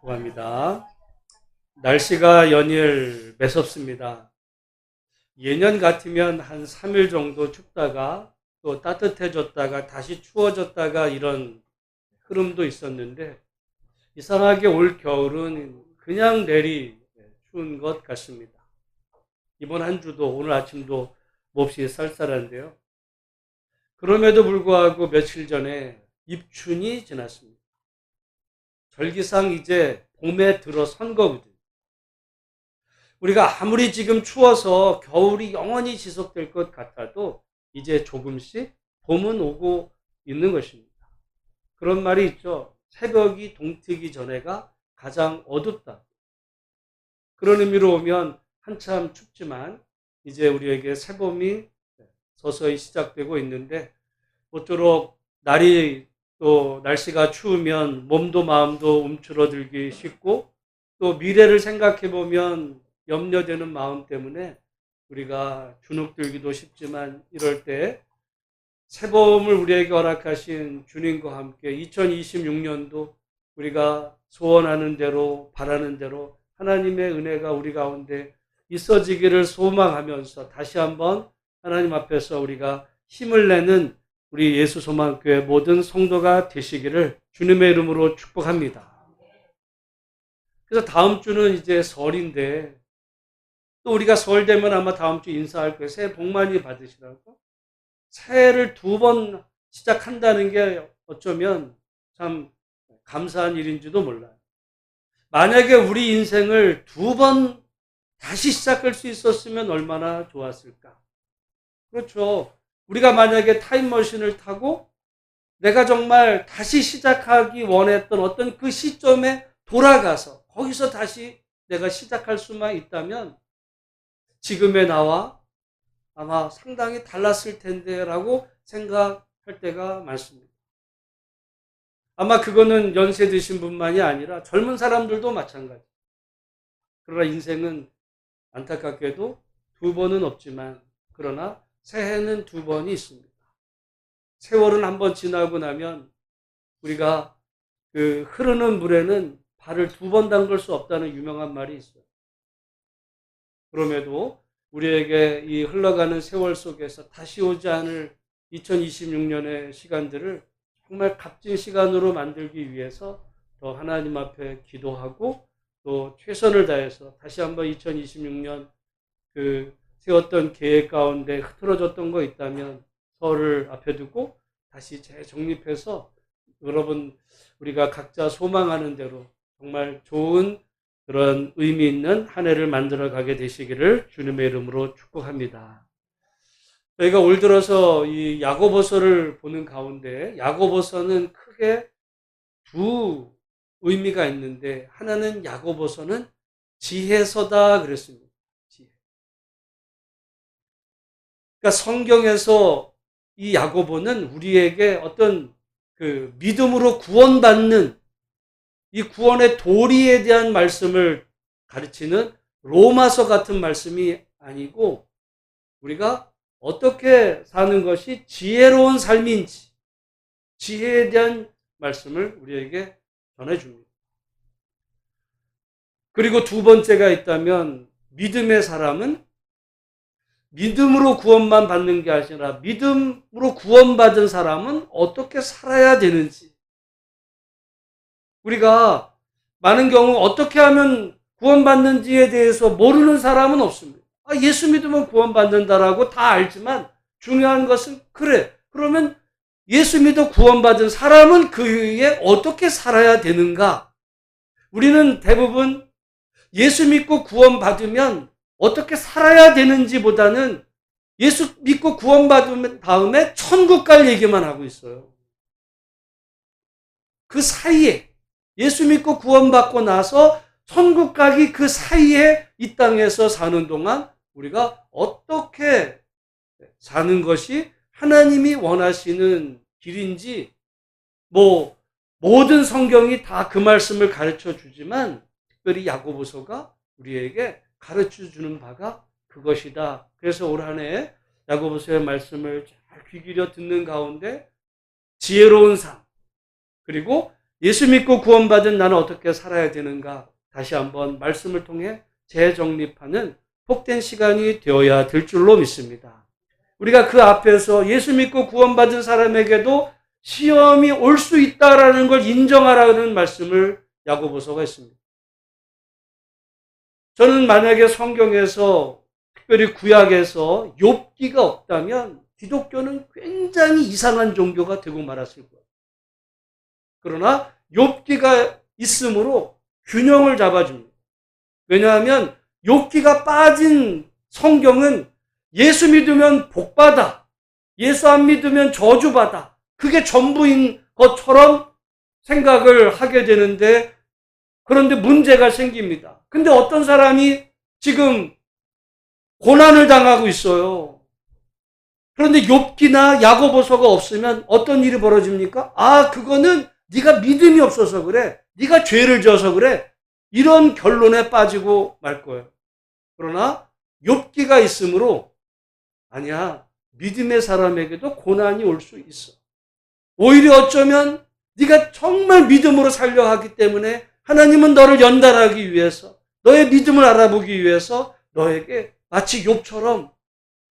기도합니다. 날씨가 연일 매섭습니다. 예년 같으면 한 3일 정도 춥다가 또 따뜻해졌다가 다시 추워졌다가 이런 흐름도 있었는데 이상하게 올 겨울은 그냥 내리 추운 것 같습니다. 이번 한 주도 오늘 아침도 몹시 쌀쌀한데요. 그럼에도 불구하고 며칠 전에 입춘이 지났습니다. 절기상 이제 봄에 들어선 거거든요. 우리가 아무리 지금 추워서 겨울이 영원히 지속될 것 같아도 이제 조금씩 봄은 오고 있는 것입니다. 그런 말이 있죠. 새벽이 동트기 전에가 가장 어둡다. 그런 의미로 보면 한참 춥지만 이제 우리에게 새봄이 서서히 시작되고 있는데 모쪼록 또 날씨가 추우면 몸도 마음도 움츠러들기 쉽고 또 미래를 생각해 보면 염려되는 마음 때문에 우리가 주눅들기도 쉽지만 이럴 때 새봄을 우리에게 허락하신 주님과 함께 2026년도 우리가 소원하는 대로 바라는 대로 하나님의 은혜가 우리 가운데 있어지기를 소망하면서 다시 한번 하나님 앞에서 우리가 힘을 내는 우리 예수소망교회 모든 성도가 되시기를 주님의 이름으로 축복합니다. 그래서 다음 주는 이제 설인데 또 우리가 설 되면 아마 다음 주 인사할 거예요. 새해 복 많이 받으시라고. 새해를 2번 시작한다는 게 어쩌면 참 감사한 일인지도 몰라요. 만약에 우리 인생을 2번 다시 시작할 수 있었으면 얼마나 좋았을까. 그렇죠. 우리가 만약에 타임머신을 타고 내가 정말 다시 시작하기 원했던 어떤 그 시점에 돌아가서 거기서 다시 내가 시작할 수만 있다면 지금의 나와 아마 상당히 달랐을 텐데 라고 생각할 때가 많습니다. 아마 그거는 연세 드신 분만이 아니라 젊은 사람들도 마찬가지. 그러나 인생은 안타깝게도 2번은 없지만 그러나 새해는 2번이 있습니다. 세월은 한번 지나고 나면 우리가 그 흐르는 물에는 발을 2번 담글 수 없다는 유명한 말이 있어요. 그럼에도 우리에게 이 흘러가는 세월 속에서 다시 오지 않을 2026년의 시간들을 정말 값진 시간으로 만들기 위해서 더 하나님 앞에 기도하고 또 최선을 다해서 다시 한번 2026년 그 세웠던 계획 가운데 흐트러졌던 거 있다면 설을 앞에 두고 다시 재정립해서 여러분 우리가 각자 소망하는 대로 정말 좋은 그런 의미 있는 한 해를 만들어 가게 되시기를 주님의 이름으로 축복합니다. 저희가 올 들어서 이 야고보서를 보는 가운데 야고보서는 크게 두 의미가 있는데 하나는 야고보서는 지혜서다 그랬습니다. 지혜. 그러니까 성경에서 이 야고보는 우리에게 어떤 그 믿음으로 구원받는 이 구원의 도리에 대한 말씀을 가르치는 로마서 같은 말씀이 아니고 우리가 어떻게 사는 것이 지혜로운 삶인지 지혜에 대한 말씀을 우리에게 전해줍니다. 그리고 두 번째가 있다면 믿음의 사람은 믿음으로 구원만 받는 게 아니라 믿음으로 구원받은 사람은 어떻게 살아야 되는지 우리가 많은 경우 어떻게 하면 구원받는지에 대해서 모르는 사람은 없습니다. 예수 믿으면 구원받는다라고 다 알지만 중요한 것은 그래. 그러면 예수 믿어 구원받은 사람은 그 위에 어떻게 살아야 되는가? 우리는 대부분 예수 믿고 구원받으면 어떻게 살아야 되는지보다는 예수 믿고 구원받은 다음에 천국 갈 얘기만 하고 있어요. 그 사이에 예수 믿고 구원받고 나서 천국 가기 그 사이에 이 땅에서 사는 동안 우리가 어떻게 사는 것이 하나님이 원하시는 길인지 모든 성경이 다 그 말씀을 가르쳐 주지만 특별히 야고보서가 우리에게 가르쳐 주는 바가 그것이다. 그래서 올 한 해 야고보서의 말씀을 잘 귀 기울여 듣는 가운데 지혜로운 삶 그리고 예수 믿고 구원받은 나는 어떻게 살아야 되는가? 다시 한번 말씀을 통해 재정립하는 복된 시간이 되어야 될 줄로 믿습니다. 우리가 그 앞에서 예수 믿고 구원받은 사람에게도 시험이 올 수 있다라는 걸 인정하라는 말씀을 야고보서가 있습니다. 저는 만약에 성경에서 특별히 구약에서 욥기가 없다면 기독교는 굉장히 이상한 종교가 되고 말았을 거예요. 그러나 욥기가 있으므로 균형을 잡아줍니다. 왜냐하면 욥기가 빠진 성경은 예수 믿으면 복받아, 예수 안 믿으면 저주받아, 그게 전부인 것처럼 생각을 하게 되는데, 그런데 문제가 생깁니다. 근데 어떤 사람이 지금 고난을 당하고 있어요. 그런데 욥기나 야고보서가 없으면 어떤 일이 벌어집니까? 아, 그거는 네가 믿음이 없어서 그래, 네가 죄를 지어서 그래, 이런 결론에 빠지고 말 거예요. 그러나 욥기가 있으므로 아니야, 믿음의 사람에게도 고난이 올 수 있어. 오히려 어쩌면 네가 정말 믿음으로 살려 하기 때문에 하나님은 너를 연단하기 위해서, 너의 믿음을 알아보기 위해서 너에게 마치 욥처럼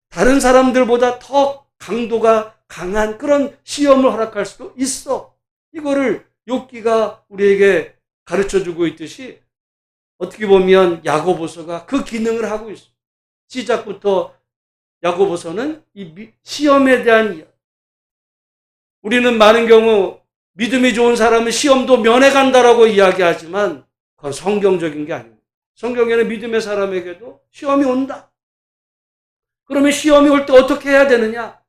다른 사람들보다 더 강도가 강한 그런 시험을 허락할 수도 있어. 이거를 욥기가 우리에게 가르쳐주고 있듯이 어떻게 보면 야고보서가 그 기능을 하고 있어. 시작부터 야고보서는 이 시험에 대한 이야기. 우리는 많은 경우 믿음이 좋은 사람은 시험도 면해간다라고 이야기하지만 그건 성경적인 게 아닙니다. 성경에는 믿음의 사람에게도 시험이 온다. 그러면 시험이 올 때 어떻게 해야 되느냐?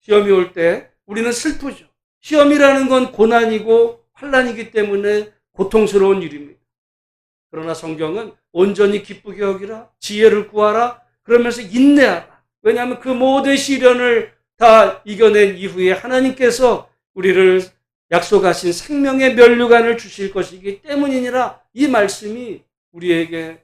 시험이 올 때 우리는 슬프죠. 시험이라는 건 고난이고 환난이기 때문에 고통스러운 일입니다. 그러나 성경은 온전히 기쁘게 여기라, 지혜를 구하라, 그러면서 인내하라. 왜냐하면 그 모든 시련을 다 이겨낸 이후에 하나님께서 우리를 약속하신 생명의 면류관을 주실 것이기 때문이니라. 이 말씀이 우리에게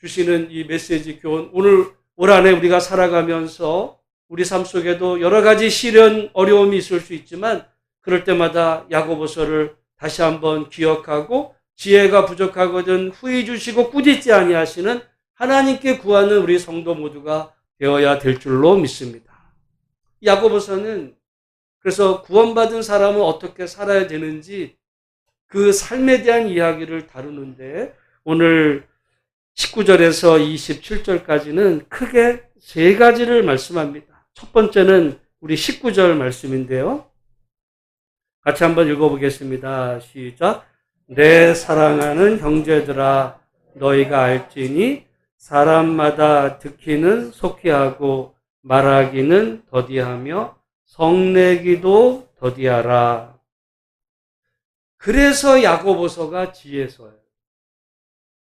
주시는 이 메시지 교훈, 오늘 올 한해 우리가 살아가면서 우리 삶 속에도 여러 가지 시련, 어려움이 있을 수 있지만 그럴 때마다 야고보서를 다시 한번 기억하고 지혜가 부족하거든 후히 주시고 꾸짖지 아니하시는 하나님께 구하는 우리 성도 모두가 되어야 될 줄로 믿습니다. 야고보서는 그래서 구원받은 사람은 어떻게 살아야 되는지 그 삶에 대한 이야기를 다루는데 오늘 19절에서 27절까지는 크게 세 가지를 말씀합니다. 첫 번째는 우리 19절 말씀인데요. 같이 한번 읽어보겠습니다. 시작. 내 사랑하는 형제들아, 너희가 알지니 사람마다 듣기는 속히하고 말하기는 더디하며 성내기도 더디하라. 그래서 야고보서가 지혜서예요.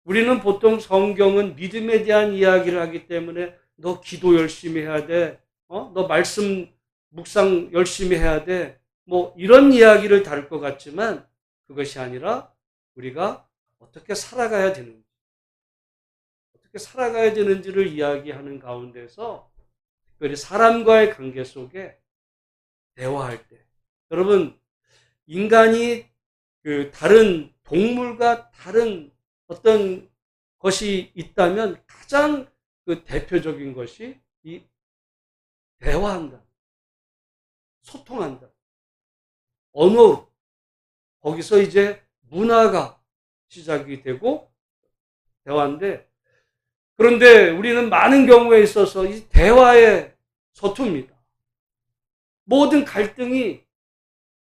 우리는 보통 성경은 믿음에 대한 이야기를 하기 때문에 너 기도 열심히 해야 돼. 너 말씀 묵상 열심히 해야 돼. 뭐 이런 이야기를 다룰 것 같지만 그것이 아니라 우리가 어떻게 살아가야 되는지, 어떻게 살아가야 되는지를 이야기하는 가운데서 특별히 사람과의 관계 속에 대화할 때, 여러분, 인간이 그 다른 동물과 다른 어떤 것이 있다면 가장 그 대표적인 것이 이 대화한다, 소통한다, 언어로. 거기서 이제 문화가 시작이 되고 대화인데, 그런데 우리는 많은 경우에 있어서 이 대화에 서툽니다. 모든 갈등이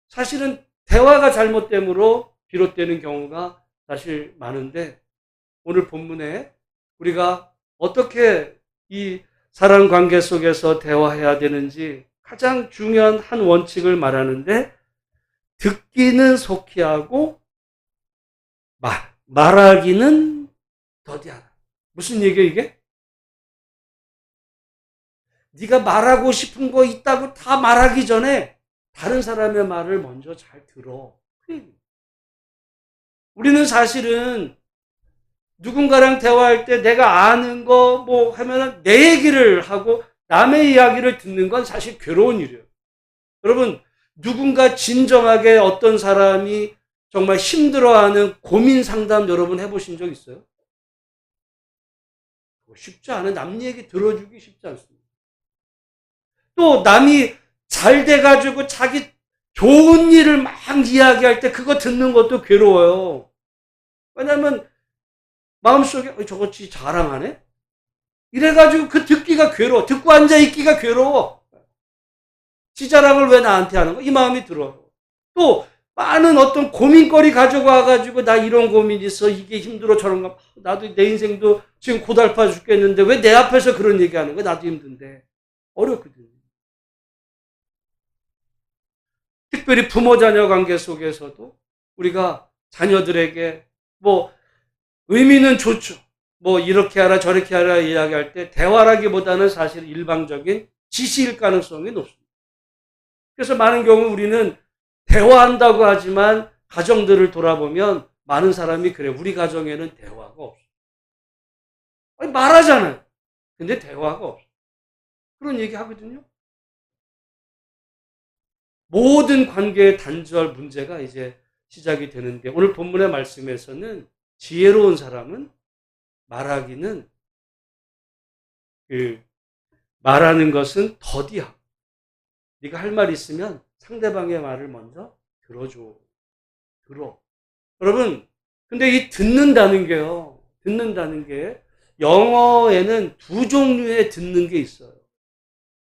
사실은 대화가 잘못됨으로 비롯되는 경우가 사실 많은데, 오늘 본문에 우리가 어떻게 이 사람 관계 속에서 대화해야 되는지 가장 중요한 한 원칙을 말하는데, 듣기는 속히 하고 말하기는 더디하라. 무슨 얘기예요 이게? 네가 말하고 싶은 거 있다고 다 말하기 전에 다른 사람의 말을 먼저 잘 들어. 우리는 사실은 누군가랑 대화할 때 내가 아는 거 뭐 하면은 내 얘기를 하고 남의 이야기를 듣는 건 사실 괴로운 일이에요. 여러분, 누군가 진정하게 어떤 사람이 정말 힘들어하는 고민 상담 여러분 해보신 적 있어요? 쉽지 않은 남 얘기 들어주기 쉽지 않습니다. 또 남이 잘 돼가지고 자기 좋은 일을 막 이야기할 때 그거 듣는 것도 괴로워요. 왜냐하면 마음속에 저것이 자랑하네? 이래가지고 그 듣기가 괴로워. 듣고 앉아있기가 괴로워. 지 자랑을 왜 나한테 하는 거야? 이 마음이 들어요. 또 많은 어떤 고민거리 가지고 와가지고 나 이런 고민이 있어. 이게 힘들어 저런가. 나도 내 인생도 지금 고달파 죽겠는데 왜 내 앞에서 그런 얘기하는 거야? 나도 힘든데. 어렵거든요. 특별히 부모 자녀 관계 속에서도 우리가 자녀들에게 뭐 의미는 좋죠. 뭐 이렇게 하라 저렇게 하라 이야기할 때 대화라기보다는 사실 일방적인 지시일 가능성이 높습니다. 그래서 많은 경우 우리는 대화한다고 하지만 가정들을 돌아보면 많은 사람이 그래. 우리 가정에는 대화가 없어. 아니 말하잖아요. 근데 대화가 없어. 그런 얘기 하거든요. 모든 관계의 단절 문제가 이제 시작이 되는데 오늘 본문의 말씀에서는 지혜로운 사람은 말하기는 말하는 것은 더디하고 네가 할 말 있으면 상대방의 말을 먼저 들어줘. 들어. 여러분 근데 이 듣는다는 게요. 듣는다는 게 영어에는 두 종류의 듣는 게 있어요.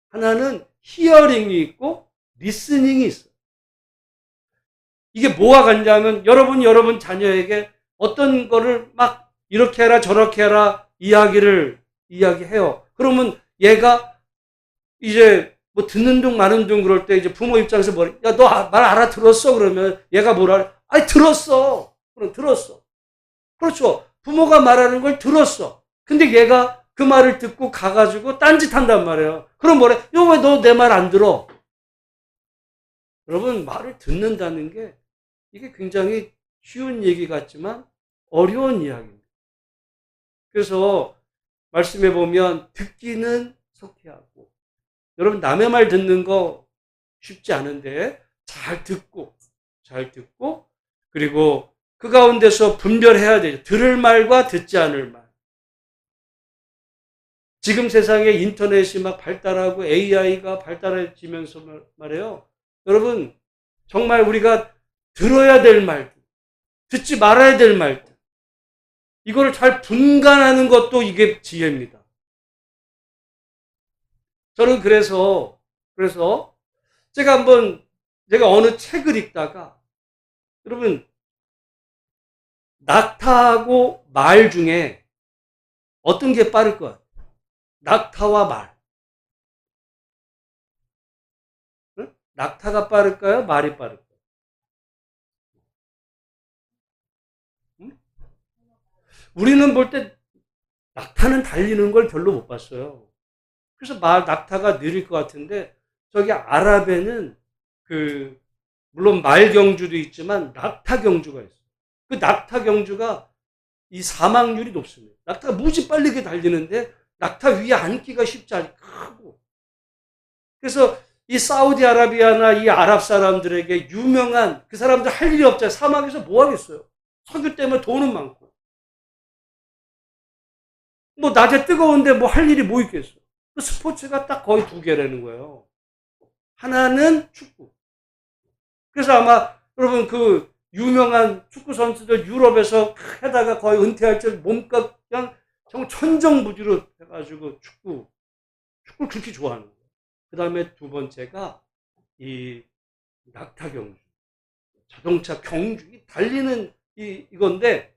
하나는 히어링이 있고 리스닝이 있어요. 이게 뭐가 같냐면 여러분 자녀에게 어떤 거를 막 이렇게 해라 저렇게 해라 이야기해요. 그러면 얘가 이제 뭐 듣는 둥 마는 둥 그럴 때 이제 부모 입장에서 뭐래? 야, 너 말 알아들었어? 그러면 얘가 뭐라 그래? 아니 들었어. 그럼 들었어. 그렇죠. 부모가 말하는 걸 들었어. 근데 얘가 그 말을 듣고 가가지고 딴짓한단 말이에요. 그럼 뭐래? 야, 왜 너 내 말 안 들어? 여러분 말을 듣는다는 게 이게 굉장히 쉬운 얘기 같지만 어려운 이야기입니다. 그래서 말씀해 보면 듣기는 속히하고 여러분 남의 말 듣는 거 쉽지 않은데 잘 듣고 그리고 그 가운데서 분별해야 되죠. 들을 말과 듣지 않을 말. 지금 세상에 인터넷이 막 발달하고 AI가 발달해지면서 말이에요. 여러분 정말 우리가 들어야 될 말들, 듣지 말아야 될 말들 이거를 잘 분간하는 것도 이게 지혜입니다. 저는 그래서 제가 어느 책을 읽다가 여러분 낙타하고 말 중에 어떤 게 빠를 것 같아요? 낙타와 말. 응? 낙타가 빠를까요? 말이 빠를까요? 응? 우리는 볼 때 낙타는 달리는 걸 별로 못 봤어요. 그래서 낙타가 느릴 것 같은데 저기 아랍에는 물론 말 경주도 있지만 낙타 경주가 있어요. 그 낙타 경주가 이 사망률이 높습니다. 낙타가 무지 빠르게 달리는데 낙타 위에 앉기가 쉽지 않고 크고. 그래서 이 사우디아라비아나 이 아랍 사람들에게 유명한 그 사람들 할 일이 없잖아요. 사막에서 뭐 하겠어요. 석유 때문에 돈은 많고. 뭐 낮에 뜨거운데 뭐 할 일이 뭐 있겠어. 그 스포츠가 딱 거의 두 개라는 거예요. 하나는 축구. 그래서 아마 여러분 그 유명한 축구 선수들 유럽에서 해다가 거의 은퇴할 때 몸값 그냥 정말 천정부지로 해가지고 축구를 그렇게 좋아하는 거예요. 그 다음에 두 번째가 이 낙타 경주, 자동차 경주, 달리는 이건데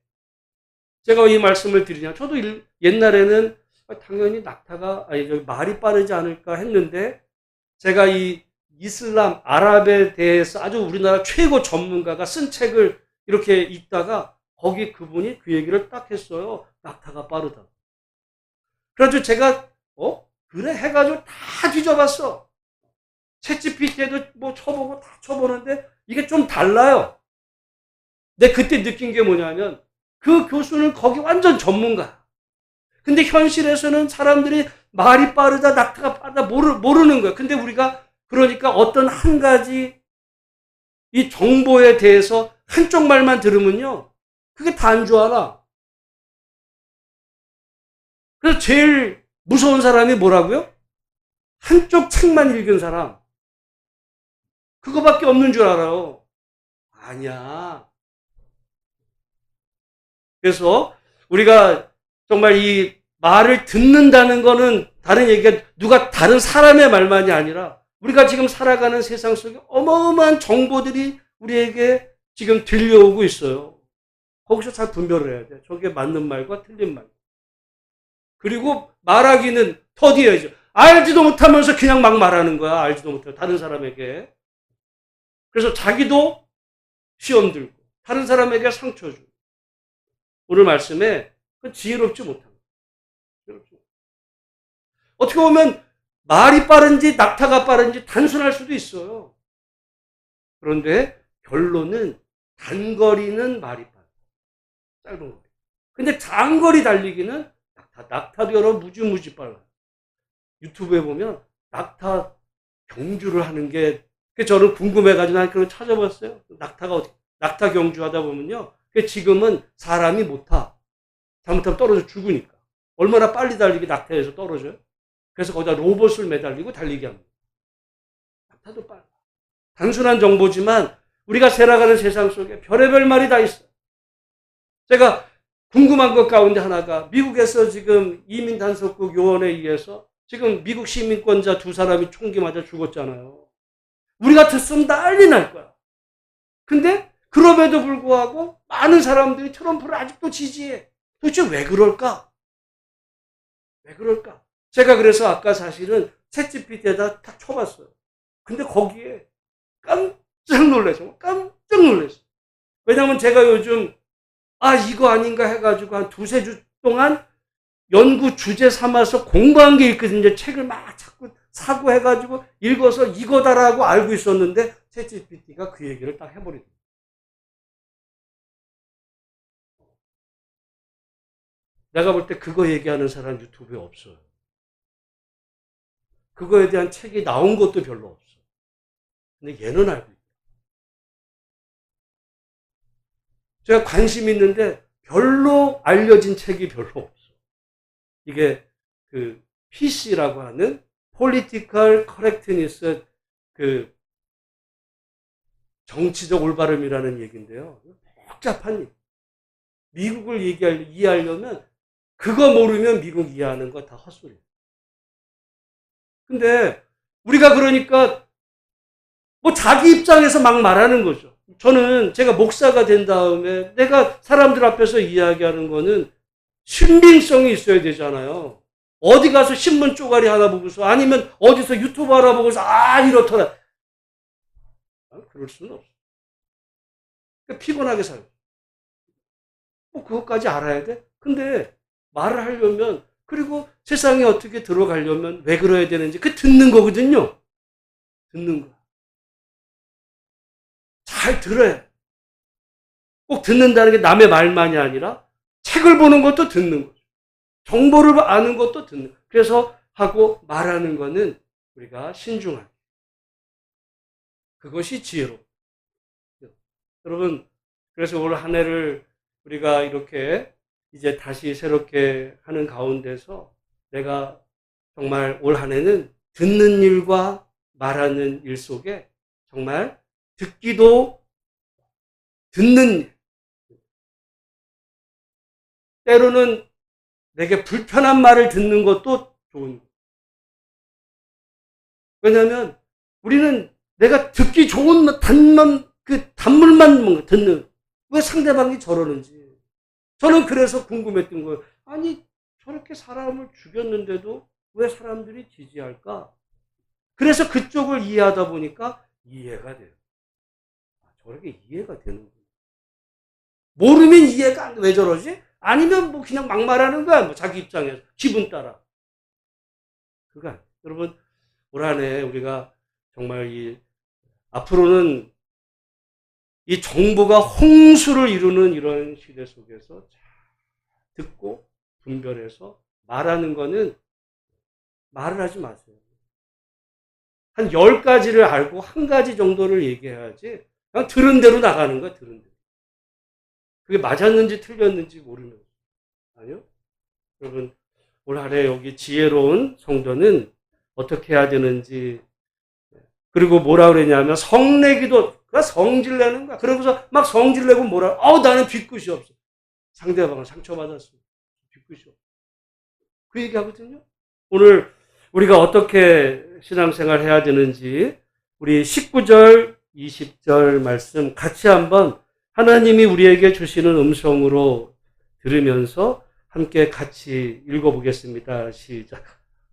제가 이 말씀을 드리냐? 저도 옛날에는 당연히 낙타가 말이 빠르지 않을까 했는데 제가 이 이슬람, 아랍에 대해서 아주 우리나라 최고 전문가가 쓴 책을 이렇게 읽다가 거기 그분이 그 얘기를 딱 했어요. 낙타가 빠르다. 그래가지고 제가 그래 해가지고 다 뒤져봤어. 챗GPT에도 뭐 쳐보고 다 쳐보는데 이게 좀 달라요. 근데 그때 느낀 게 뭐냐면 그 교수는 거기 완전 전문가야. 근데 현실에서는 사람들이 말이 빠르다, 낙타가 빠르다 모르는 거야. 근데 우리가 그러니까 어떤 한 가지 이 정보에 대해서 한쪽 말만 들으면요, 그게 다인 줄 알아. 그래서 제일 무서운 사람이 뭐라고요? 한쪽 책만 읽은 사람. 그거밖에 없는 줄 알아요. 아니야. 그래서 우리가 정말 이 말을 듣는다는 거는 다른 얘기가 누가 다른 사람의 말만이 아니라 우리가 지금 살아가는 세상 속에 어마어마한 정보들이 우리에게 지금 들려오고 있어요. 거기서 잘 분별을 해야 돼. 저게 맞는 말과 틀린 말. 그리고 말하기는 더디해야죠. 알지도 못하면서 그냥 막 말하는 거야. 알지도 못하고 다른 사람에게. 그래서 자기도 시험 들고 다른 사람에게 상처 주고. 오늘 말씀에 그 지혜롭지 못합니다. 어떻게 보면 말이 빠른지 낙타가 빠른지 단순할 수도 있어요. 그런데 결론은 단거리는 말이 빠르다. 짧은 거리. 근데 장거리 달리기는 낙타도 여러 무지무지 빨라요. 유튜브에 보면 낙타 경주를 하는 게 저는 궁금해가지고 난 그걸 찾아봤어요. 낙타가 어떻게 낙타 경주하다 보면요. 지금은 사람이 못 타. 잘못하면 떨어져 죽으니까. 얼마나 빨리 달리기 낙타에서 떨어져요? 그래서 거기다 로봇을 매달리고 달리게 합니다. 낙타도 빨라. 단순한 정보지만 우리가 살아가는 세상 속에 별의별 말이 다 있어요. 제가 궁금한 것 가운데 하나가 미국에서 지금 이민 단속국 요원에 의해서 지금 미국 시민권자 2사람이 총기 맞아 죽었잖아요. 우리 같았으면 난리 날 거야. 근데 그럼에도 불구하고 많은 사람들이 트럼프를 아직도 지지해. 도대체 왜 그럴까? 왜 그럴까? 제가 그래서 아까 사실은 챗GPT에다 딱 쳐봤어요. 근데 거기에 깜짝 놀랐어요. 깜짝 놀랐어요. 왜냐면 제가 요즘 이거 아닌가 해가지고 한 2-3주 동안 연구 주제 삼아서 공부한 게 있거든요. 책을 막 자꾸 사고 해가지고 읽어서 이거다라고 알고 있었는데 챗GPT가 그 얘기를 딱 해버리더라고요. 내가 볼 때 그거 얘기하는 사람 유튜브에 없어요. 그거에 대한 책이 나온 것도 별로 없어. 근데 얘는 알고 있다. 제가 관심 있는데 별로 알려진 책이 별로 없어. 이게 그 PC라고 하는 Political Correctness, 그 정치적 올바름이라는 얘기인데요. 복잡한 얘기. 미국을 이해하려면 그거 모르면 미국 이해하는 거 다 헛소리야. 근데 우리가 그러니까 뭐 자기 입장에서 막 말하는 거죠. 저는 제가 목사가 된 다음에 내가 사람들 앞에서 이야기하는 거는 신빙성이 있어야 되잖아요. 어디 가서 신문 쪼가리 하나 보고서 아니면 어디서 유튜브 하나 보고서 이렇더라. 그럴 수는 없어. 그러니까 피곤하게 살고. 그것까지 알아야 돼? 근데 말을 하려면 그리고 세상에 어떻게 들어가려면 왜 그래야 되는지 그 듣는 거거든요. 듣는 거. 잘 들어야 돼. 꼭 듣는다는 게 남의 말만이 아니라 책을 보는 것도 듣는 거죠. 정보를 아는 것도 듣는 거죠. 그래서 하고 말하는 거는 우리가 신중하게. 그것이 지혜로. 여러분, 그래서 올 한 해를 우리가 이렇게 이제 다시 새롭게 하는 가운데서 내가 정말 올 한 해는 듣는 일과 말하는 일 속에 정말 듣기도 듣는 일. 때로는 내게 불편한 말을 듣는 것도 좋은 거예요. 왜냐하면 우리는 내가 듣기 좋은 단물만 듣는, 왜 상대방이 저러는지. 저는 그래서 궁금했던 거예요. 아니, 저렇게 사람을 죽였는데도 왜 사람들이 지지할까? 그래서 그쪽을 이해하다 보니까 이해가 돼요. 저렇게 이해가 되는구나. 모르면 이해가 안 돼. 왜 저러지? 아니면 뭐 그냥 막 말하는 거야. 뭐 자기 입장에서. 기분 따라. 그거 아니에요. 여러분, 올 한 해 우리가 정말 앞으로는 이 정보가 홍수를 이루는 이런 시대 속에서 잘 듣고 분별해서 말하는 거는 말을 하지 마세요. 한 10가지를 알고 한 가지 정도를 얘기해야지 그냥 들은 대로 나가는 거야, 들은 대로. 그게 맞았는지 틀렸는지 모르는 거예요. 아니요? 여러분, 올 한해 여기 지혜로운 성도는 어떻게 해야 되는지, 그리고 뭐라 그랬냐면 성내기도, 그러니까 성질내는 거야. 그러면서 막 성질내고 나는 뒤끝이 없어. 상대방을 상처받았어. 뒤끝이 없어. 그 얘기하거든요. 오늘 우리가 어떻게 신앙생활 해야 되는지 우리 19절, 20절 말씀 같이 한번 하나님이 우리에게 주시는 음성으로 들으면서 함께 같이 읽어보겠습니다. 시작.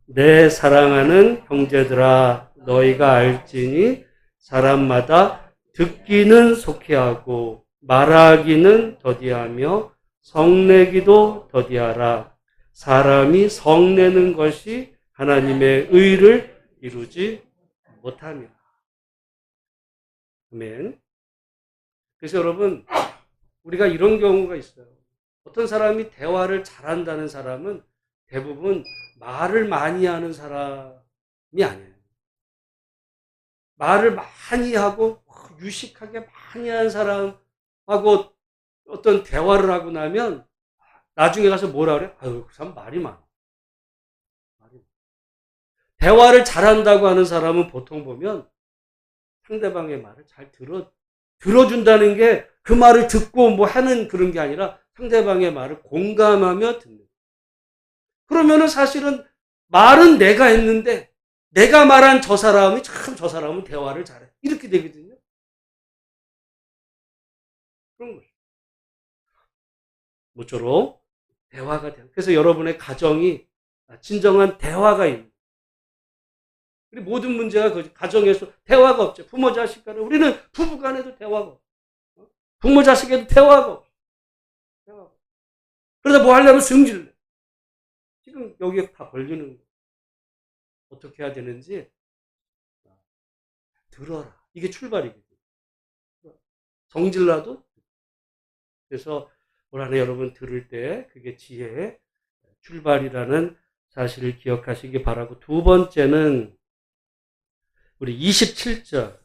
내 사랑하는 형제들아, 너희가 알지니 사람마다 듣기는 속히하고 말하기는 더디하며 성내기도 더디하라. 사람이 성내는 것이 하나님의 의를 이루지 못함이라. 아멘. 그래서 여러분, 우리가 이런 경우가 있어요. 어떤 사람이 대화를 잘한다는 사람은 대부분 말을 많이 하는 사람이 아니에요. 말을 많이 하고 유식하게 많이 하는 사람하고 어떤 대화를 하고 나면 나중에 가서 뭐라 그래? 아유, 그 사람 말이 많아. 대화를 잘한다고 하는 사람은 보통 보면 상대방의 말을 잘 들어준다는 게 그 말을 듣고 뭐 하는 그런 게 아니라 상대방의 말을 공감하며 듣는 거예요. 그러면은 사실은 말은 내가 했는데 내가 말한 저 사람이 참 저 사람은 대화를 잘해. 이렇게 되거든요. 그런 거죠. 모쪼록 대화가 돼요. 그래서 여러분의 가정이 진정한 대화가 있는. 우리 모든 문제가 그 가정에서 대화가 없죠. 부모 자식 간에. 우리는 부부 간에도 대화가 없죠. 부모 자식에도 대화가 없죠. 그러다 뭐 하려면 승질내. 지금 여기에 다 걸리는 거예요. 어떻게 해야 되는지 들어라. 이게 출발이거든요. 성질나도. 그래서 올 한해 여러분 들을 때 그게 지혜의 출발이라는 사실을 기억하시기 바라고, 두 번째는 우리 27절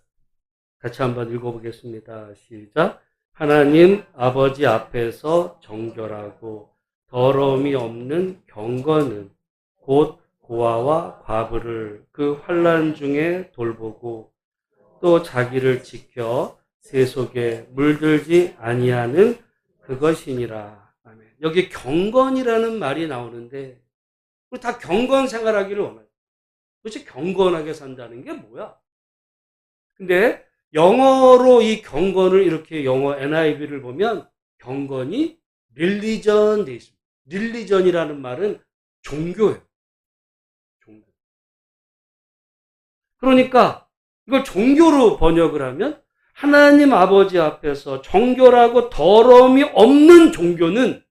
같이 한번 읽어보겠습니다. 시작. 하나님 아버지 앞에서 정결하고 더러움이 없는 경건은 곧 고아와 과부를 그 환난 중에 돌보고 또 자기를 지켜 새 속에 물들지 아니하는 그것이니라. 아멘. 여기 경건이라는 말이 나오는데 우리 다 경건 생활하기를 원해요. 도대체 경건하게 산다는 게 뭐야? 근데 영어로 이 경건을 이렇게 영어 NIV를 보면 경건이 릴리전 돼 있습니다. 릴리전이라는 말은 종교예요. 종교. 그러니까 이걸 종교로 번역을 하면 하나님 아버지 앞에서 정결하고 더러움이 없는 종교는,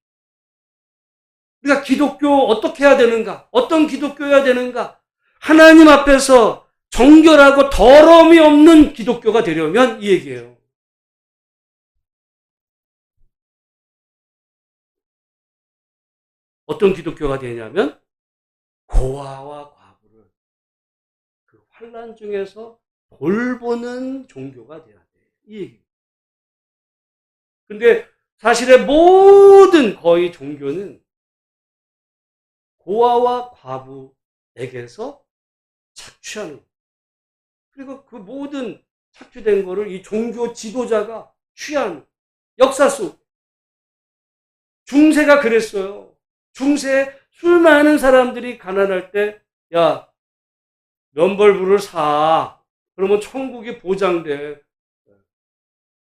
우리가 기독교 어떻게 해야 되는가? 어떤 기독교여야 되는가? 하나님 앞에서 정결하고 더러움이 없는 기독교가 되려면 이 얘기예요. 어떤 기독교가 되냐면 고아와 과부를 그 환난 중에서 돌보는 종교가 돼야 돼. 이 얘기예요. 근데 사실의 모든 거의 종교는 고아와 과부에게서 착취하는 거예요. 그리고 그 모든 착취된 거를 이 종교 지도자가 취한 역사 속. 중세가 그랬어요. 중세에 수많은 사람들이 가난할 때, 야, 면벌부를 사. 그러면 천국이 보장돼.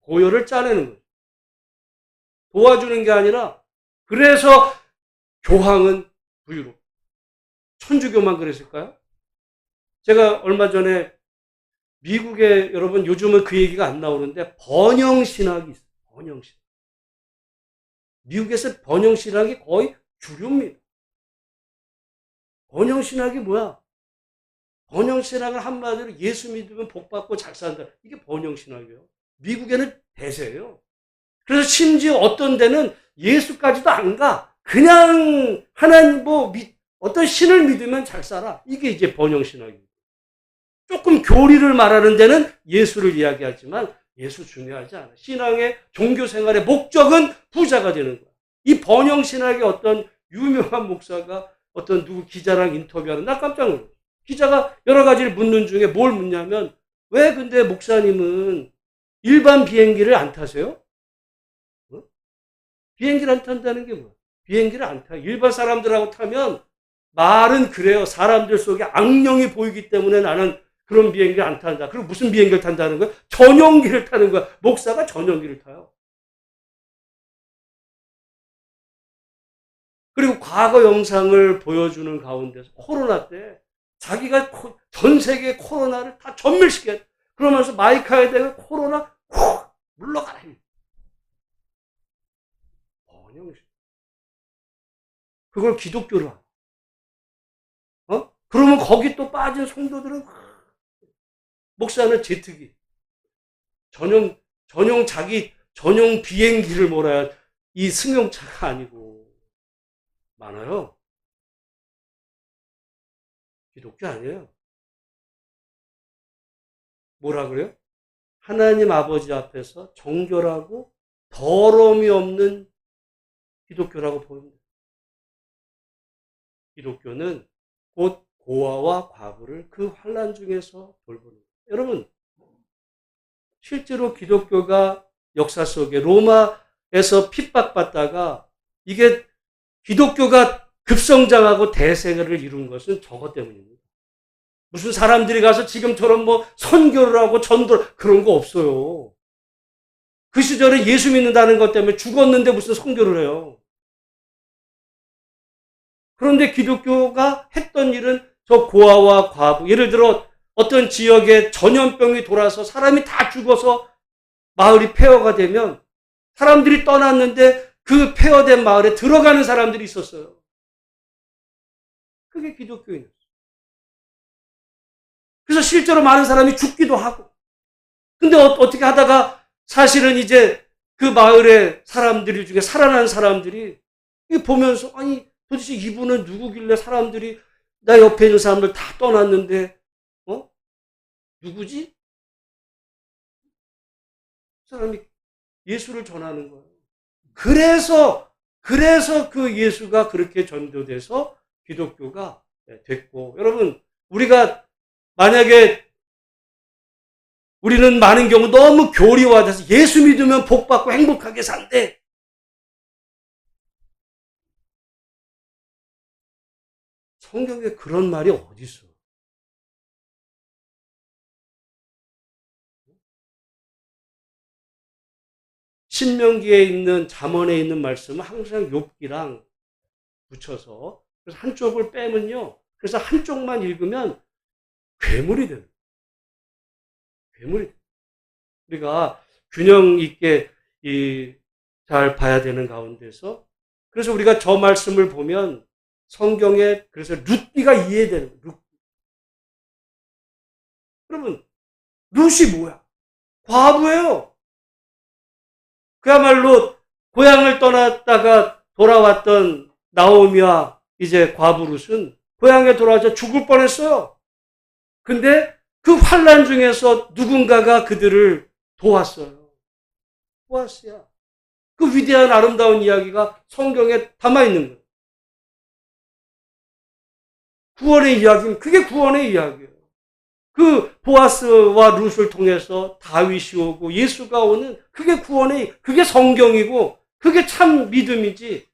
고열을 짜내는 거예요. 도와주는 게 아니라, 그래서 교황은 부유로. 천주교만 그랬을까요? 제가 얼마 전에 미국에, 여러분 요즘은 그 얘기가 안 나오는데 번영신학이 있어요. 번영신학. 미국에서 번영신학이 거의 주류입니다. 번영신학이 뭐야? 번영신학을 한마디로 예수 믿으면 복받고 잘 산다. 이게 번영신학이에요. 미국에는 대세예요. 그래서 심지어 어떤 데는 예수까지도 안 가. 그냥 하나님 어떤 신을 믿으면 잘 살아. 이게 이제 번영신학이에요. 조금 교리를 말하는 데는 예수를 이야기하지만 예수 중요하지 않아. 신앙의 종교 생활의 목적은 부자가 되는 거야. 이 번영 신학의 어떤 유명한 목사가 어떤 누구 기자랑 인터뷰하는, 나 깜짝 놀랐어. 기자가 여러 가지를 묻는 중에 뭘 묻냐면, 왜 근데 목사님은 일반 비행기를 안 타세요? 어? 비행기를 안 탄다는 게 뭐야? 비행기를 안 타. 일반 사람들하고 타면 말은 그래요. 사람들 속에 악령이 보이기 때문에 나는 그런 비행기를 안 탄다. 그리고 무슨 비행기를 탄다는 거야? 전용기를 타는 거야. 목사가 전용기를 타요. 그리고 과거 영상을 보여주는 가운데서 코로나 때 자기가 전 세계 코로나를 다 전멸시켰. 그러면서 마이크에 대고 코로나 훅 물러가라. 번영식. 그걸 기독교로 하고. 그러면 거기 또 빠진 성도들은 목사는 제트기. 전용 비행기를 몰아야 이 승용차가 아니고 많아요. 기독교 아니에요. 뭐라 그래요? 하나님 아버지 앞에서 정결하고 더러움이 없는 기독교라고 보입니다. 기독교는 곧 고아와 과부를 그 환난 중에서 돌보는 거예요. 여러분, 실제로 기독교가 역사 속에 로마에서 핍박받다가 이게 기독교가 급성장하고 대세를 이룬 것은 저것 때문입니다. 무슨 사람들이 가서 지금처럼 뭐 선교를 하고 전도를, 그런 거 없어요. 그 시절에 예수 믿는다는 것 때문에 죽었는데 무슨 선교를 해요. 그런데 기독교가 했던 일은 저 고아와 과부, 예를 들어 어떤 지역에 전염병이 돌아서 사람이 다 죽어서 마을이 폐허가 되면 사람들이 떠났는데 그 폐허된 마을에 들어가는 사람들이 있었어요. 그게 기독교인이었어요. 그래서 실제로 많은 사람이 죽기도 하고. 근데 어떻게 하다가 사실은 이제 그 마을의 사람들 중에 살아난 사람들이 보면서, 아니 도대체 이분은 누구길래 사람들이 나 옆에 있는 사람들 다 떠났는데 누구지? 그 사람이 예수를 전하는 거예요. 그래서 그 예수가 그렇게 전도돼서 기독교가 됐고, 여러분, 우리가 만약에 우리는 많은 경우 너무 교리화돼서 예수 믿으면 복받고 행복하게 산대. 성경에 그런 말이 어디 있어? 신명기에 있는, 잠언에 있는 말씀은 항상 욥기랑 붙여서, 그래서 한쪽을 빼면요, 그래서 한쪽만 읽으면 괴물이 되는 거예요. 괴물이. 우리가 균형 있게 잘 봐야 되는 가운데서, 그래서 우리가 저 말씀을 보면 성경에, 그래서 룻비가 이해되는 거예요. 여러분, 룻이 뭐야? 과부예요. 그야말로 고향을 떠났다가 돌아왔던 나오미와 이제 과부 룻은 고향에 돌아와서 죽을 뻔했어요. 근데 그 환난 중에서 누군가가 그들을 도왔어요. 보아스야. 그 위대한 아름다운 이야기가 성경에 담아있는 거예요. 구원의 이야기는, 그게 구원의 이야기예요. 그 보아스와 룻을 통해서 다윗이 오고 예수가 오는, 그게 그게 성경이고 그게 참 믿음이지.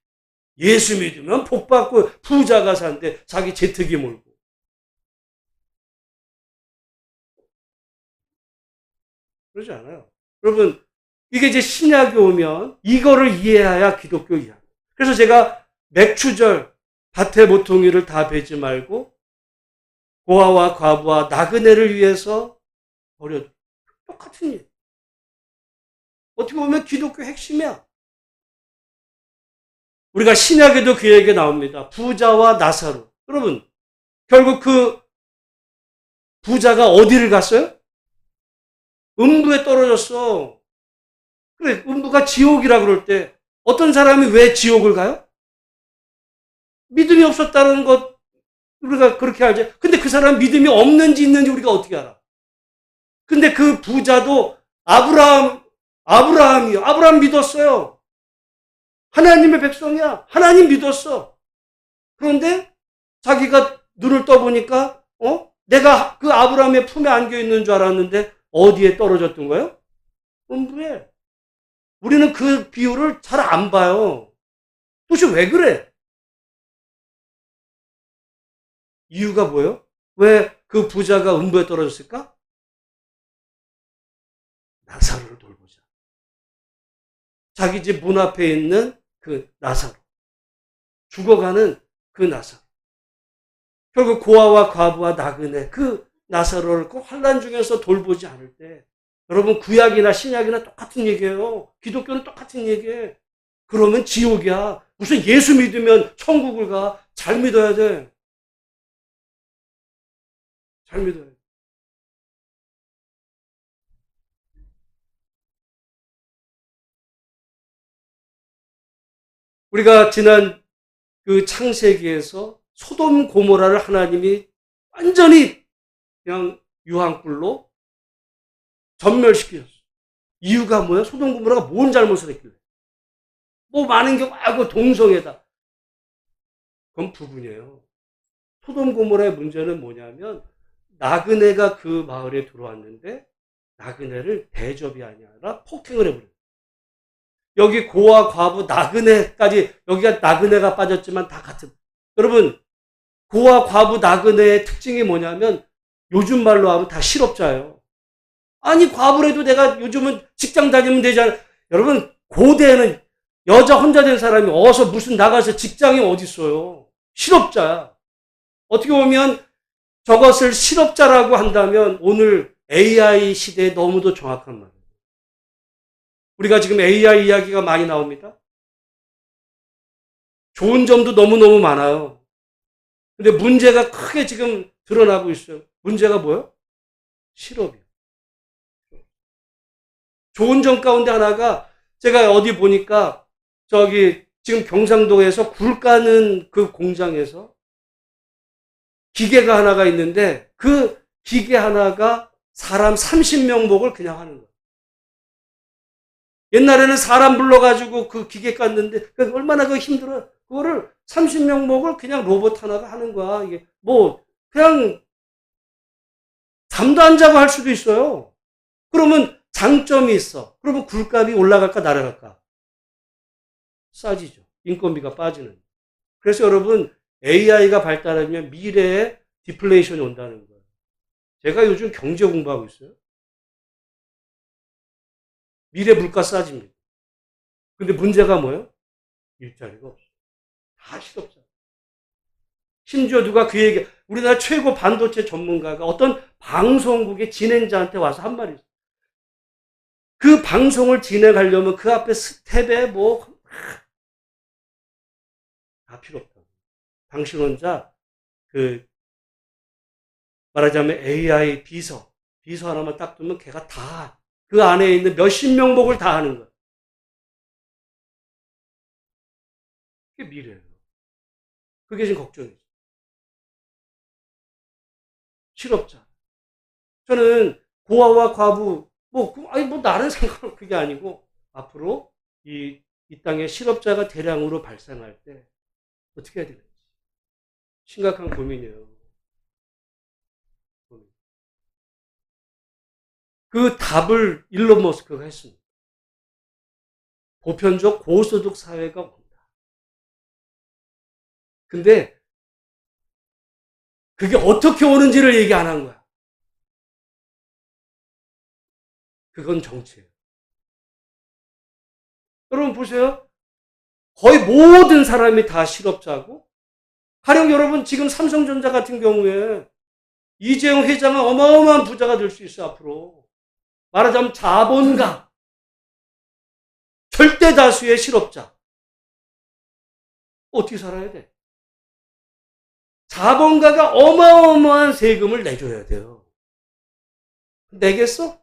예수 믿으면 복받고 부자가 산대, 자기 제트기 몰고. 그러지 않아요. 여러분, 이게 이제 신약이 오면 이거를 이해해야 기독교 이야기. 그래서 제가 맥추절, 밭의 모퉁이를 다 베지 말고 고아와 과부와 나그네를 위해서 버려. 똑같은 일. 어떻게 보면 기독교 핵심이야. 우리가 신약에도 그 얘기 나옵니다. 부자와 나사로. 여러분, 결국 그 부자가 어디를 갔어요? 음부에 떨어졌어. 그래, 음부가 지옥이라 그럴 때 어떤 사람이 왜 지옥을 가요? 믿음이 없었다는 것 우리가 그렇게 알죠. 근데 그 사람 믿음이 없는지 있는지 우리가 어떻게 알아? 근데 그 부자도 아브라함 믿었어요. 하나님의 백성이야. 하나님 믿었어. 그런데 자기가 눈을 떠보니까 내가 그 아브라함의 품에 안겨 있는 줄 알았는데 어디에 떨어졌던 거예요? 음부에. 우리는 그 비유를 잘 안 봐요. 도대체 왜 그래? 이유가 뭐예요? 왜 그 부자가 음부에 떨어졌을까? 나사로를 돌보자. 자기 집 문 앞에 있는 그 나사로. 죽어가는 그 나사로. 결국 고아와 과부와 나그네 그 나사로를 그 환난 중에서 돌보지 않을 때 여러분 구약이나 신약이나 똑같은 얘기예요. 기독교는 똑같은 얘기예요. 그러면 지옥이야. 무슨 예수 믿으면 천국을 가. 잘 믿어야 돼. 잘 믿어야 돼. 우리가 지난 그 창세기에서 소돔 고모라를 하나님이 완전히 그냥 유황불로 전멸시키셨어. 이유가 뭐야? 소돔 고모라가 뭔 잘못을 했길래? 뭐 많은 게 와고 동성애다. 그건 부분이에요. 소돔 고모라의 문제는 뭐냐면 나그네가 그 마을에 들어왔는데 나그네를 대접이 아니라 폭행을 해버렸어요. 여기 고아, 과부, 나그네까지 여기가 나그네가 빠졌지만 다 같은. 여러분 고아, 과부, 나그네의 특징이 뭐냐면 요즘 말로 하면 다 실업자예요. 아니 과부라도 내가 요즘은 직장 다니면 되잖아. 여러분 고대에는 여자 혼자 된 사람이 어서 무슨 나가서 직장이 어디 있어요. 실업자야. 어떻게 보면 저것을 실업자라고 한다면 오늘 AI 시대에 너무도 정확한 말이에요. 우리가 지금 AI 이야기가 많이 나옵니다. 좋은 점도 너무너무 많아요. 근데 문제가 크게 지금 드러나고 있어요. 문제가 뭐예요? 실업이에요. 좋은 점 가운데 하나가 제가 어디 보니까 저기 지금 경상도에서 굴 까는 그 공장에서 기계가 하나가 있는데 그 기계 하나가 사람 30명 목을 그냥 하는 거예요. 옛날에는 사람 불러가지고 그 기계 깠는데 얼마나 그 힘들어요. 그거를 30명 목을 그냥 로봇 하나가 하는 거야. 이게 뭐 그냥 잠도 안 자고 할 수도 있어요. 그러면 장점이 있어. 그러면 굴값이 올라갈까 날아갈까? 싸지죠. 인건비가 빠지는. 그래서 여러분 AI가 발달하면 미래에 디플레이션이 온다는 거예요. 제가 요즘 경제 공부하고 있어요. 미래 물가 싸집니다. 근데 문제가 뭐예요? 일자리가 없어요. 다 실업자. 심지어 누가 그 얘기, 우리나라 최고 반도체 전문가가 어떤 방송국의 진행자한테 와서 한 말이 있어요. 그 방송을 진행하려면 그 앞에 스텝에 뭐, 다 필요 없다. 당신 혼자, 말하자면 AI 비서 하나만 딱 두면 걔가 다, 그 안에 있는 몇십 명목을 다 하는 거야. 그게 미래예요. 그게 지금 걱정이죠. 실업자. 저는 고아와 과부, 나는 상관없고 그게 아니고, 앞으로 이 땅에 실업자가 대량으로 발생할 때, 어떻게 해야 되는지. 심각한 고민이에요. 그 답을 일론 머스크가 했습니다. 보편적 고소득 사회가 온다. 근데 그게 어떻게 오는지를 얘기 안 한 거야. 그건 정치예요. 여러분 보세요. 거의 모든 사람이 다 실업자고, 가령 여러분 지금 삼성전자 같은 경우에 이재용 회장은 어마어마한 부자가 될 수 있어 앞으로. 말하자면 자본가, 절대 다수의 실업자. 어떻게 살아야 돼? 자본가가 어마어마한 세금을 내줘야 돼요. 내겠어?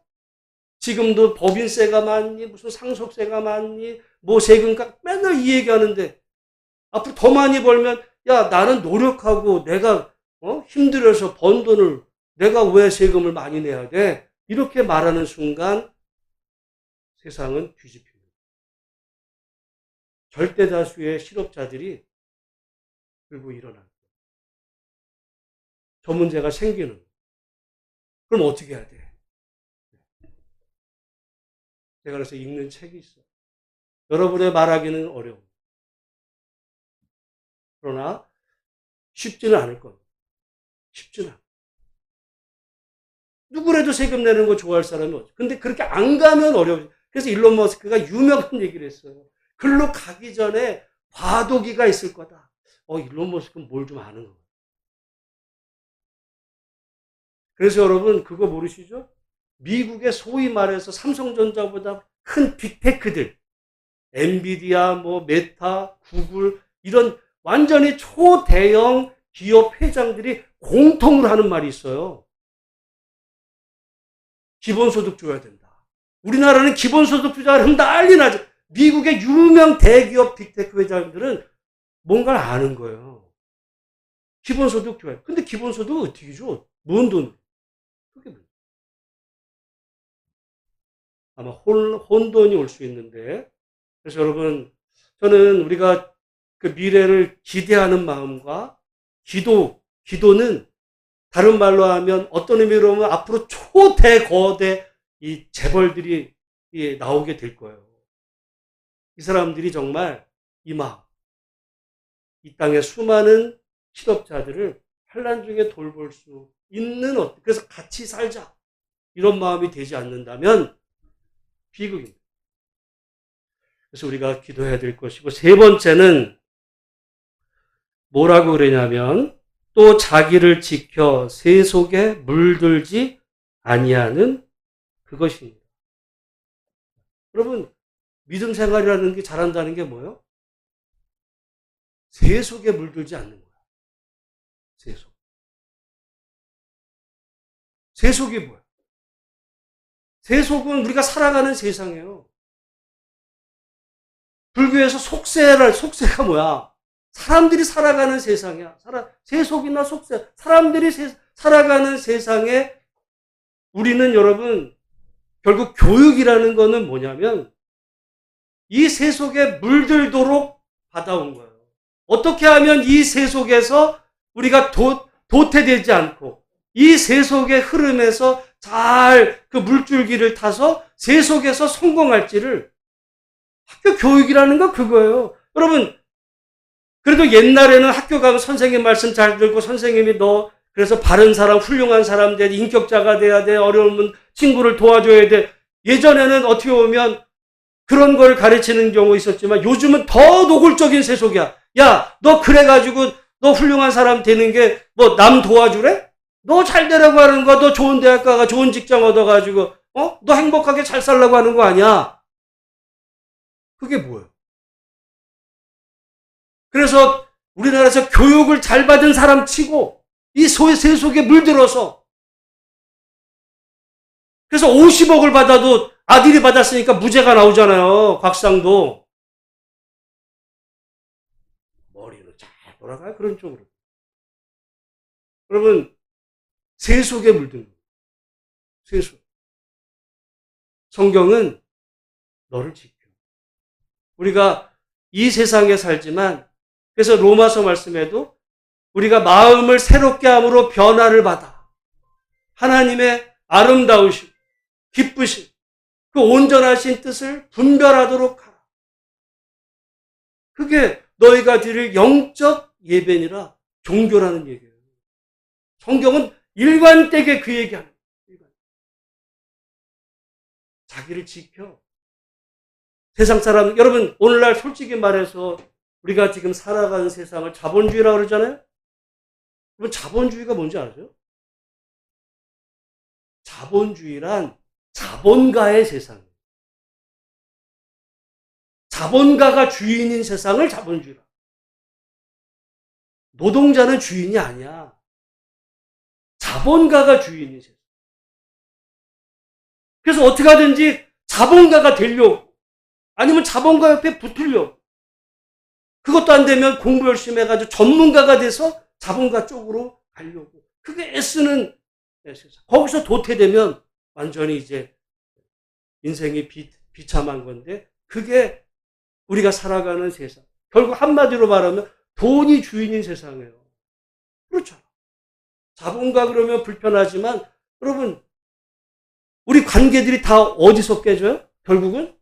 지금도 법인세가 많니, 무슨 상속세가 많니, 뭐 세금가 맨날 이 얘기하는데 앞으로 더 많이 벌면 야 나는 노력하고 내가 힘들어서 번 돈을 내가 왜 세금을 많이 내야 돼? 이렇게 말하는 순간 세상은 뒤집힙니다. 절대 다수의 실업자들이 결국 일어날 거예요. 저 문제가 생기는. 그럼 어떻게 해야 돼? 제가 그래서 읽는 책이 있어요. 여러분의 말하기는 어려워. 그러나 쉽지는 않을 겁니다. 쉽지는 않아요. 누구라도 세금 내는 거 좋아할 사람이 없죠. 근데 그렇게 안 가면 어려워요. 그래서 일론 머스크가 유명한 얘기를 했어요. 글로 가기 전에 과도기가 있을 거다. 일론 머스크는 뭘 좀 아는 거예요. 그래서 여러분 그거 모르시죠? 미국의 소위 말해서 삼성전자보다 큰 빅테크들, 엔비디아, 메타, 구글 이런 완전히 초대형 기업 회장들이 공통으로 하는 말이 있어요. 기본소득 줘야 된다. 우리나라는 기본소득 주자를 하면 난리 나죠. 미국의 유명 대기업 빅테크 회장들은 뭔가를 아는 거예요. 기본소득 줘야 돼. 근데 기본소득은 어떻게 줘? 뭔 돈? 그게 뭐예요? 아마 혼돈이 올 수 있는데, 그래서 여러분, 저는 우리가 그 미래를 기대하는 마음과 기도는 다른 말로 하면 어떤 의미로 보면 앞으로 초대거대 이 재벌들이 나오게 될 거예요. 이 사람들이 정말 이 마음, 이 땅의 수많은 실업자들을 환난 중에 돌볼 수 있는 그래서 같이 살자 이런 마음이 되지 않는다면 비극입니다. 그래서 우리가 기도해야 될 것이고, 세 번째는 뭐라고 그러냐면 또 자기를 지켜 세속에 물들지 아니하는 그것입니다. 여러분 믿음 생활이라는 게 잘한다는 게 뭐예요? 세속에 물들지 않는 거야. 세속. 세속이 뭐야? 세속은 우리가 살아가는 세상이에요. 불교에서 속세가 뭐야? 사람들이 살아가는 세상이야. 세속이나 속세. 사람들이 살아가는 세상에 우리는 여러분 결국 교육이라는 거는 뭐냐면 이 세속에 물들도록 받아온 거예요. 어떻게 하면 이 세속에서 우리가 도태되지 않고 이 세속의 흐름에서 잘 그 물줄기를 타서 세속에서 성공할지를 학교 교육이라는 거 그거예요. 여러분 그래도 옛날에는 학교 가면 선생님 말씀 잘 듣고 선생님이 너 그래서 바른 사람, 훌륭한 사람 돼, 인격자가 돼야 돼, 어려우면 친구를 도와줘야 돼. 예전에는 어떻게 보면 그런 걸 가르치는 경우 있었지만 요즘은 더 노골적인 세속이야. 야, 너 그래가지고 너 훌륭한 사람 되는 게 뭐 남 도와주래? 너 잘 되라고 하는 거야. 너 좋은 대학 가가 좋은 직장 얻어가지고 너 행복하게 잘 살라고 하는 거 아니야. 그게 뭐예요? 그래서 우리나라에서 교육을 잘 받은 사람 치고 이 세속에 물들어서 그래서 50억을 받아도 아들이 받았으니까 무죄가 나오잖아요. 곽상도. 머리는 잘 돌아가요. 그런 쪽으로. 여러분 세속에 물든 거예요. 세속. 성경은 너를 지켜. 우리가 이 세상에 살지만 그래서 로마서 말씀에도 우리가 마음을 새롭게 함으로 변화를 받아 하나님의 아름다우심, 기쁘심, 그 온전하신 뜻을 분별하도록 하라. 그게 너희가 드릴 영적 예배니라 종교라는 얘기예요. 성경은 일관되게 그 얘기하는 거예요. 자기를 지켜. 세상 사람, 여러분 오늘날 솔직히 말해서 우리가 지금 살아가는 세상을 자본주의라고 그러잖아요. 여러분 자본주의가 뭔지 아세요? 자본주의란 자본가의 세상이에요. 자본가가 주인인 세상을 자본주의라. 노동자는 주인이 아니야. 자본가가 주인인 세상. 그래서 어떻게 하든지 자본가가 되려고 아니면 자본가 옆에 붙으려고 그것도 안 되면 공부 열심히 해가지고 전문가가 돼서 자본가 쪽으로 가려고 그게 애쓰는 세상. 거기서 도태되면 완전히 이제 인생이 비참한 건데 그게 우리가 살아가는 세상. 결국 한마디로 말하면 돈이 주인인 세상이에요. 그렇잖아. 자본가 그러면 불편하지만 여러분 우리 관계들이 다 어디서 깨져요? 결국은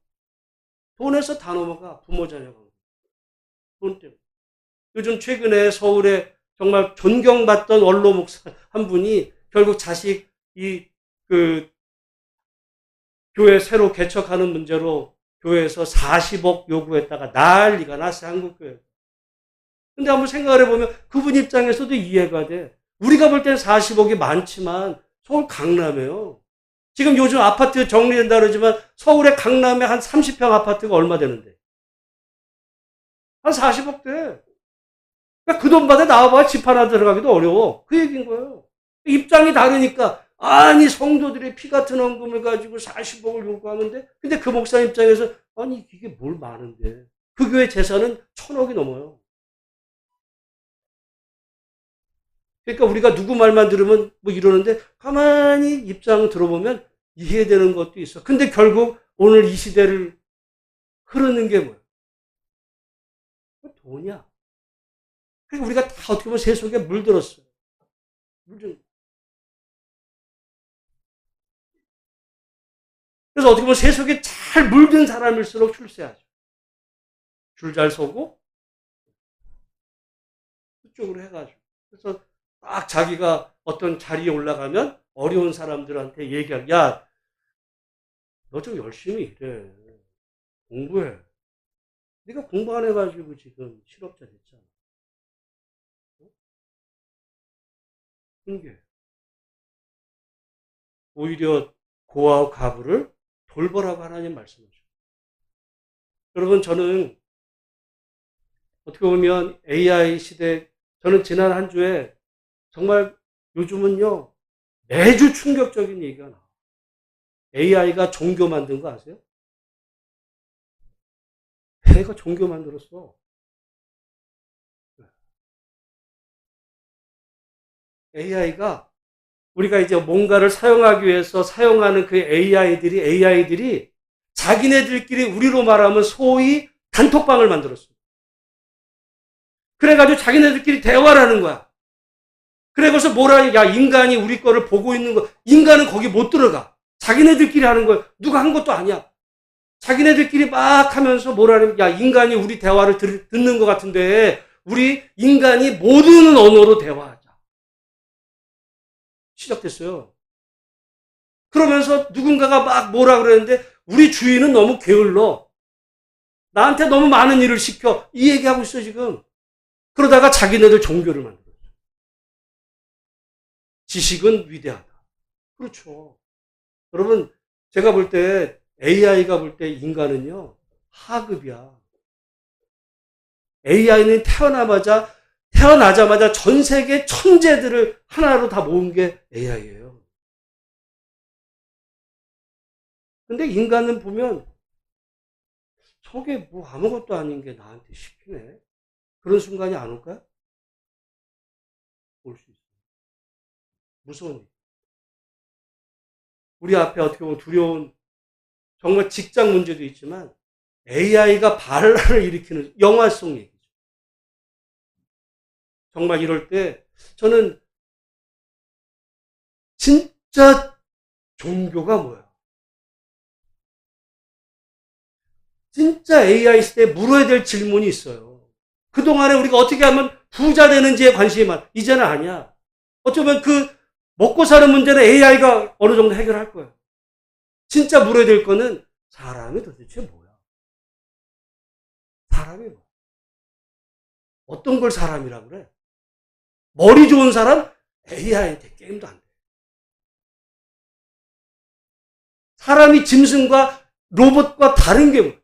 돈에서 다 넘어가. 부모 자녀 관계. 돈 때문에. 요즘 최근에 서울에 정말 존경받던 원로 목사 한 분이 결국 자식 교회 새로 개척하는 문제로 교회에서 40억 요구했다가 난리가 났어요. 한국교회. 근데 한번 생각을 해보면 그분 입장에서도 이해가 돼. 우리가 볼 때는 40억이 많지만 서울 강남에요. 지금 요즘 아파트 정리된다 그러지만 서울의 강남에 한 30평 아파트가 얼마 되는데? 한 40억 돼. 그러니까 그 돈 받아 나와봐 집 하나 들어가기도 어려워. 그 얘기인 거예요. 입장이 다르니까 아니 성도들의 피 같은 헌금을 가지고 40억을 요구하는데 근데 그 목사 입장에서 아니 이게 뭘 많은데 그 교회 재산은 1,000억이 넘어요. 그러니까 우리가 누구 말만 들으면 뭐 이러는데 가만히 입장 들어보면 이해되는 것도 있어. 근데 결국 오늘 이 시대를 흐르는 게 뭐야? 돈이야. 그러니까 우리가 다 어떻게 보면 새 속에 물들었어요. 그래서 어떻게 보면 새 속에 잘 물든 사람일수록 출세하죠. 줄 잘 서고 그쪽으로 해가지고. 그래서 딱 자기가 어떤 자리에 올라가면 어려운 사람들한테 얘기하고 야, 너 좀 열심히 일해. 공부해. 네가 공부 안 해가지고 지금 실업자 됐잖아. 그게 오히려 고아와 과부를 돌보라고 하나님 말씀하죠. 여러분 저는 어떻게 보면 AI 시대 저는 지난 한 주에 정말 요즘은요 매주 충격적인 얘기가 나와요. AI가 종교 만든 거 아세요? 애가 종교 만들었어. AI가 우리가 이제 뭔가를 사용하기 위해서 사용하는 그 AI들이 자기네들끼리 우리로 말하면 소위 단톡방을 만들었어. 그래가지고 자기네들끼리 대화를 하는 거야. 그래서 뭐라, 야, 인간이 우리 거를 보고 있는 거, 인간은 거기 못 들어가. 자기네들끼리 하는 거야. 누가 한 것도 아니야. 자기네들끼리 막 하면서 뭐라는, 야, 인간이 우리 대화를 듣는 것 같은데, 우리 인간이 모르는 언어로 대화하자. 시작됐어요. 그러면서 누군가가 막 뭐라 그러는데, 우리 주인은 너무 게을러. 나한테 너무 많은 일을 시켜. 이 얘기하고 있어, 지금. 그러다가 자기네들 종교를 만들어. 지식은 위대하다. 그렇죠. 여러분, 제가 볼 때 AI가 볼 때 인간은요, 하급이야. AI는 태어나자마자 전 세계 천재들을 하나로 다 모은 게 AI예요. 근데 인간은 보면 저게 뭐 아무것도 아닌 게 나한테 시키네. 그런 순간이 안 올까요? 올 수 있어요. 무서운 일. 우리 앞에 어떻게 보면 두려운 정말 직장 문제도 있지만 AI가 반란을 일으키는 영화 속 얘기죠. 정말 이럴 때 저는 진짜 종교가 뭐야? 진짜 AI 시대에 물어야 될 질문이 있어요. 그동안에 우리가 어떻게 하면 부자 되는지에 관심이 많아. 이제는 아니야. 어쩌면 그 먹고 사는 문제는 AI가 어느 정도 해결할 거예요. 진짜 물어야 될 거는 사람이 도대체 뭐야? 사람이 뭐야? 어떤 걸 사람이라고 그래? 머리 좋은 사람? AI한테 게임도 안 돼. 사람이 짐승과 로봇과 다른 게 뭐야?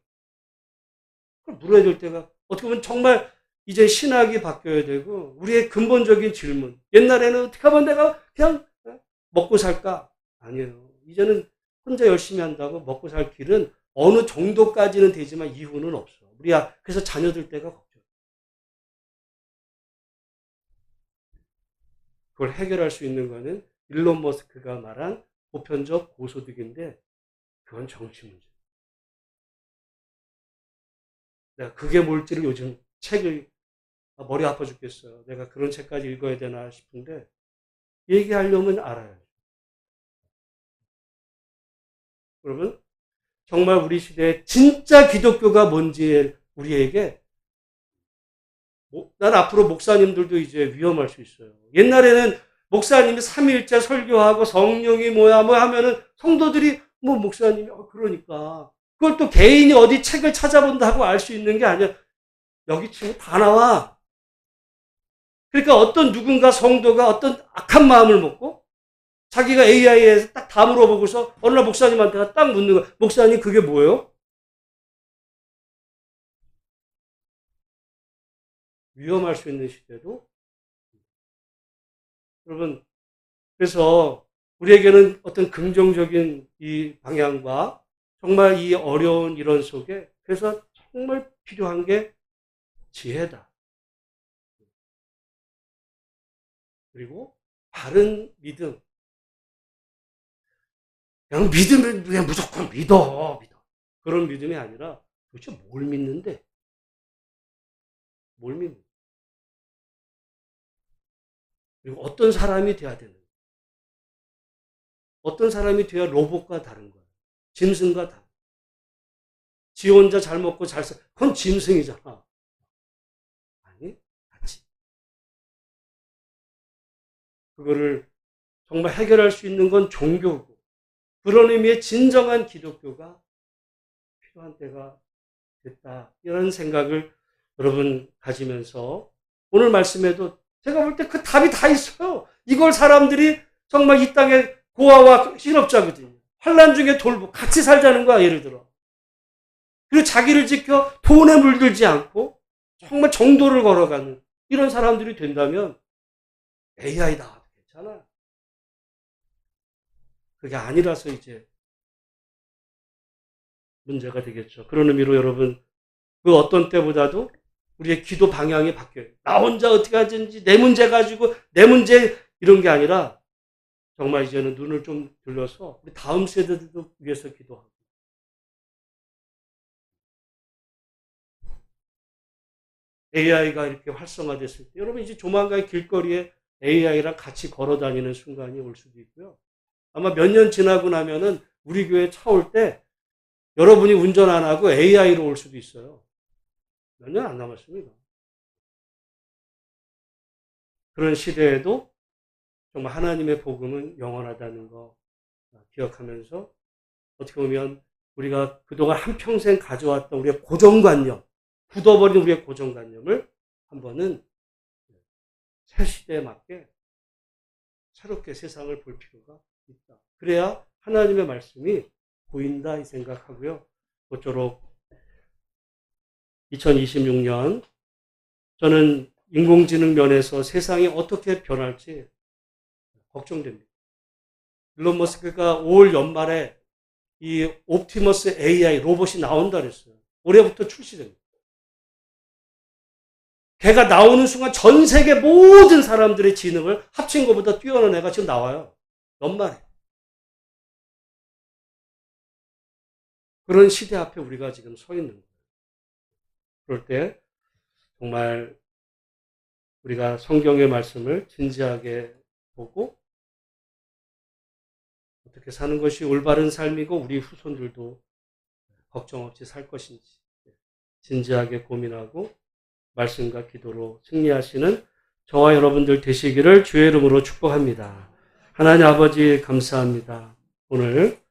그걸 물어야 될 때가 어떻게 보면 정말 이제 신학이 바뀌어야 되고 우리의 근본적인 질문. 옛날에는 어떻게 하면 내가 그냥 먹고 살까? 아니에요. 이제는 혼자 열심히 한다고 먹고 살 길은 어느 정도까지는 되지만 이후는 없어. 우리야 그래서 자녀들 때가 걱정. 그걸 해결할 수 있는 거는 일론 머스크가 말한 보편적 고소득인데 그건 정치 문제. 내가 그게 뭘지를 요즘 책을 머리 아파 죽겠어요. 내가 그런 책까지 읽어야 되나 싶은데 얘기하려면 알아요. 여러분 정말 우리 시대에 진짜 기독교가 뭔지 우리에게 난 앞으로 목사님들도 이제 위험할 수 있어요. 옛날에는 목사님이 삼위일체 설교하고 성령이 뭐야 뭐 하면은 성도들이 뭐 목사님이 그러니까 그걸 또 개인이 어디 책을 찾아본다고 알 수 있는 게 아니야. 여기 치면 다 나와. 그러니까 어떤 누군가 성도가 어떤 악한 마음을 먹고 자기가 AI에서 딱 다 물어보고서 어느 날 목사님한테 딱 묻는 거야. 목사님 그게 뭐예요? 위험할 수 있는 시대도 여러분 그래서 우리에게는 어떤 긍정적인 이 방향과 정말 이 어려운 이런 속에 그래서 정말 필요한 게 지혜다. 그리고 바른 믿음. 그냥 믿으면 그냥 무조건 믿어. 그런 믿음이 아니라 도대체 뭘 믿는데? 뭘 믿는? 그리고 어떤 사람이 돼야 되는? 어떤 사람이 돼야 로봇과 다른 거야? 짐승과 다른. 지 혼자 잘 먹고 잘 살. 그건 짐승이잖아. 아니, 같이. 그거를 정말 해결할 수 있는 건 종교고. 그런 의미의 진정한 기독교가 필요한 때가 됐다. 이런 생각을 여러분 가지면서 오늘 말씀에도 제가 볼 때 그 답이 다 있어요. 이걸 사람들이 정말 이 땅에 고아와 실업자거든요. 환난 중에 돌보 같이 살자는 거야. 예를 들어. 그리고 자기를 지켜 돈에 물들지 않고 정말 정도를 걸어가는 이런 사람들이 된다면 AI다. 괜찮아. 그게 아니라서 이제 문제가 되겠죠. 그런 의미로 여러분 그 어떤 때보다도 우리의 기도 방향이 바뀌어요. 나 혼자 어떻게 하든지 내 문제 가지고 내 문제 이런 게 아니라 정말 이제는 눈을 좀 들려서 우리 다음 세대들도 위해서 기도하고 AI가 이렇게 활성화됐을 때 여러분 이제 조만간 길거리에 AI랑 같이 걸어다니는 순간이 올 수도 있고요. 아마 몇 년 지나고 나면은 우리 교회 차 올 때 여러분이 운전 안 하고 AI로 올 수도 있어요. 몇 년 안 남았습니다. 그런 시대에도 정말 하나님의 복음은 영원하다는 거 기억하면서 어떻게 보면 우리가 그동안 한평생 가져왔던 우리의 고정관념, 굳어버린 우리의 고정관념을 한 번은 새 시대에 맞게 새롭게 세상을 볼 필요가 있다. 그래야 하나님의 말씀이 보인다 이 생각하고요. 모쪼록 2026년 저는 인공지능 면에서 세상이 어떻게 변할지 걱정됩니다. 일론 머스크가 올 연말에 이 옵티머스 AI 로봇이 나온다 그랬어요. 올해부터 출시됩니다. 걔가 나오는 순간 전 세계 모든 사람들의 지능을 합친 것보다 뛰어난 애가 지금 나와요. 연말에. 그런 시대 앞에 우리가 지금 서 있는 거예요. 그럴 때 정말 우리가 성경의 말씀을 진지하게 보고 어떻게 사는 것이 올바른 삶이고 우리 후손들도 걱정 없이 살 것인지 진지하게 고민하고 말씀과 기도로 승리하시는 저와 여러분들 되시기를 주의 이름으로 축복합니다. 하나님 아버지 감사합니다. 오늘